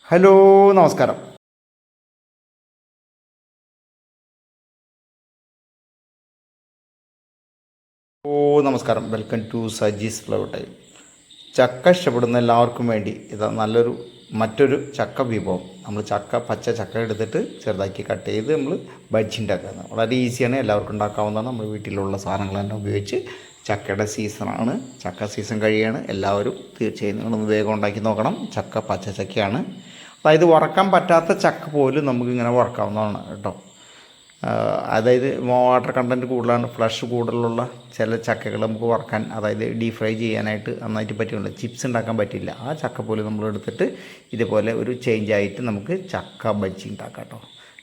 Hello, നമസ്കാരം. നമസ്കാരം. Welcome to Saji's Flower Time. ചക്ക ഇഷ്ടപ്പെടുന്ന എല്ലാവർക്കും വേണ്ടി ഇതാ മറ്റൊരു ചക്ക വിഭവം. നമ്മൾ പച്ച ചക്ക എടുത്തിട്ട് ചെറുതാക്കി കട്ട് ചെയ്ത് നമ്മൾ ബജ്ജി ഉണ്ടാക്കുന്നത് വളരെ ഈസിയാണ്, എല്ലാവർക്കും ഉണ്ടാക്കാവുന്നതാണ്. നമ്മൾ വീട്ടിലുള്ള സാധനങ്ങളെല്ലാം ഉപയോഗിച്ച്. ചക്കയുടെ സീസണാണ്, ചക്ക സീസൺ കഴിയാണ്. എല്ലാവരും തീർച്ചയായും നിങ്ങളൊന്ന് വേഗം ഉണ്ടാക്കി നോക്കണം. പച്ച ചക്കയാണ്, അതായത് വറക്കാൻ പറ്റാത്ത ചക്ക പോലും നമുക്കിങ്ങനെ വറക്കാവുന്നതാണ് കേട്ടോ. അതായത് വാട്ടർ കണ്ടൻറ്റ് കൂടുതലാണ്, ഫ്ലഷ് കൂടുതലുള്ള ചില ചക്കകൾ നമുക്ക് വറക്കാൻ, അതായത് ഡീപ് ഫ്രൈ ചെയ്യാനായിട്ട് നന്നായിട്ട് പറ്റുള്ളൂ. ചിപ്സ് ഉണ്ടാക്കാൻ പറ്റില്ല. ആ ചക്ക പോലും നമ്മൾ എടുത്തിട്ട് ഇതുപോലെ ഒരു ചേഞ്ച് ആയിട്ട് നമുക്ക് ചക്ക ബജ്ജി ഉണ്ടാക്കാം കേട്ടോ.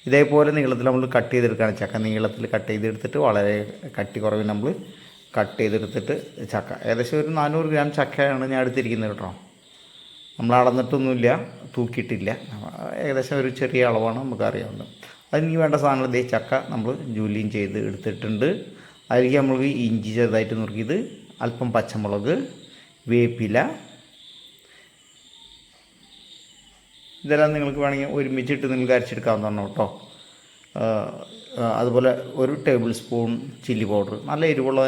ഇതേപോലെ നീളത്തിൽ നമ്മൾ കട്ട് ചെയ്തെടുക്കുകയാണ്. ചക്ക നീളത്തിൽ കട്ട് ചെയ്തെടുത്തിട്ട് വളരെ കട്ടി കുറവിൽ നമ്മൾ കട്ട് ചെയ്തെടുത്തിട്ട് ഏകദേശം ഒരു 400 ഗ്രാം ചക്കയാണ് ഞാൻ എടുത്തിരിക്കുന്നത് കേട്ടോ. നമ്മൾ അളന്നിട്ടൊന്നുമില്ല, തൂക്കിയിട്ടില്ല, ഏകദേശം ഒരു ചെറിയ അളവാണ് നമുക്കറിയാവുന്നത്. അതിന് വേണ്ട സാധനങ്ങൾ ചക്ക നമ്മൾ ജൂലിയും ചെയ്ത് എടുത്തിട്ടുണ്ട്. അതിലേക്ക് നമ്മൾ ഇഞ്ചി ചെറുതായിട്ട് നുറുക്കിയത്, അല്പം പച്ചമുളക്, വേപ്പില, ഇതെല്ലാം നിങ്ങൾക്ക് വേണമെങ്കിൽ ഒരുമിച്ചിട്ട് നിങ്ങൾക്ക് അരച്ചെടുക്കാവുന്നതാണ് കേട്ടോ. അതുപോലെ 1 ടേബിൾ സ്പൂൺ ചില്ലി പൗഡർ. നല്ല എരിവുള്ള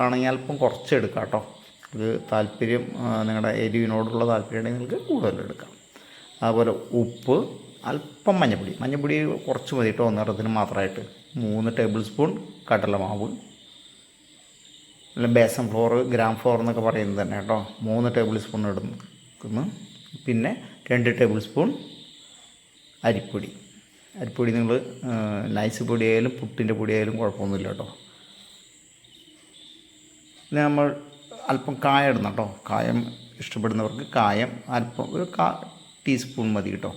ആണെങ്കിൽ അല്പം കുറച്ചെടുക്കാം കേട്ടോ. ഇത് താല്പര്യം, നിങ്ങളുടെ എരിവിനോടുള്ള താല്പര്യമാണെങ്കിൽ നിങ്ങൾക്ക് കൂടുതലെടുക്കാം. അതുപോലെ ഉപ്പ്, അല്പം മഞ്ഞൾപ്പൊടി കുറച്ച് മതി കേട്ടോ, നിറത്തിന് മാത്രമായിട്ട്. 3 ടേബിൾ സ്പൂൺ കടലമാവ്, അല്ല ബേസൻ ഫ്ലോർ, ഗ്രാം ഫ്ലോർ എന്നൊക്കെ പറയുന്നത് തന്നെ കേട്ടോ. 3 ടേബിൾ സ്പൂൺ ഇടുന്നു. പിന്നെ 2 ടേബിൾ സ്പൂൺ അരിപ്പൊടി. നിങ്ങൾ നൈസ് പൊടിയായാലും പുട്ടിൻ്റെ പൊടിയായാലും കുഴപ്പമൊന്നുമില്ല കേട്ടോ. പിന്നെ നമ്മൾ അല്പം കായം ഇടണം കേട്ടോ. കായം ഇഷ്ടപ്പെടുന്നവർക്ക് കായം അല്പം ഒരു ടീസ്പൂൺ മതി കേട്ടോ.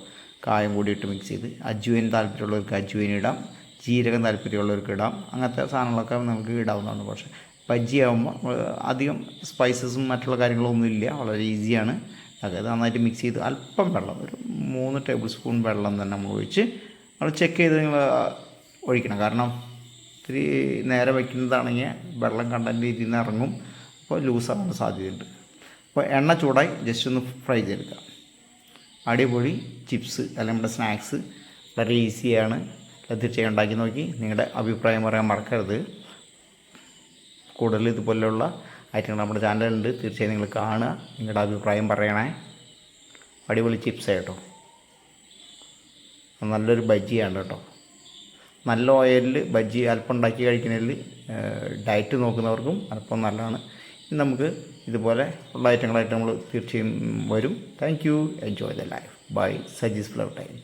കായം കൂടി ഇട്ട് മിക്സ് ചെയ്ത്, അജ്വൈൻ താല്പര്യമുള്ളവർക്ക് അജ്വൈൻ ഇടാം, ജീരകം താല്പര്യമുള്ളവർക്ക് ഇടാം. അങ്ങനത്തെ സാധനങ്ങളൊക്കെ നമുക്ക് ഇടാവുന്നതാണ്. പക്ഷേ ബജ്ജി ആകുമ്പോൾ അധികം സ്പൈസസും മറ്റുള്ള കാര്യങ്ങളൊന്നും ഇല്ല, വളരെ ഈസിയാണ്. അതായത് നന്നായിട്ട് മിക്സ് ചെയ്ത് അല്പം വെള്ളം, ഒരു 3 ടേബിൾ സ്പൂൺ വെള്ളം തന്നെ നമ്മൾ ഒഴിച്ച് നമ്മൾ ചെക്ക് ചെയ്ത് നിങ്ങൾ ഒഴിക്കണം. കാരണം ഇത്തിരി നേരെ വയ്ക്കുന്നതാണെങ്കിൽ വെള്ളം കണ്ടൻറ്റ് ഇതിൽ നിന്ന് ഇറങ്ങും, അപ്പോൾ ലൂസാകാൻ സാധ്യതയുണ്ട്. അപ്പോൾ എണ്ണ ചൂടായി ജസ്റ്റ് ഒന്ന് ഫ്രൈ ചെയ്തെടുക്കുക. അടിപൊളി ചിപ്സ് അല്ലെങ്കിൽ നമ്മുടെ സ്നാക്സ് വളരെ ഈസിയാണ്. തീർച്ചയായും ഉണ്ടാക്കി നോക്കി നിങ്ങളുടെ അഭിപ്രായം പറയാൻ മറക്കരുത്. കൂടുതൽ ഇതുപോലെയുള്ള ഐറ്റങ്ങൾ നമ്മുടെ ചാനലുണ്ട്, തീർച്ചയായും നിങ്ങൾ കാണുക, നിങ്ങളുടെ അഭിപ്രായം പറയണേ. അടിപൊളി ചിപ്സ് കേട്ടോ, നല്ലൊരു ബജ്ജിയാണ് കേട്ടോ. നല്ല ഓയിലിൽ ബജ്ജി അല്പം ഉണ്ടാക്കി കഴിക്കുന്നതിൽ ഡയറ്റ് നോക്കുന്നവർക്കും അല്പം നല്ലതാണ്. നമുക്ക് ഇതുപോലെ ഉള്ള ഐറ്റങ്ങളായിട്ട് നമ്മൾ തീർച്ചയായും വരും. Thank you. Enjoy the life. Bye. Saji's Flower time.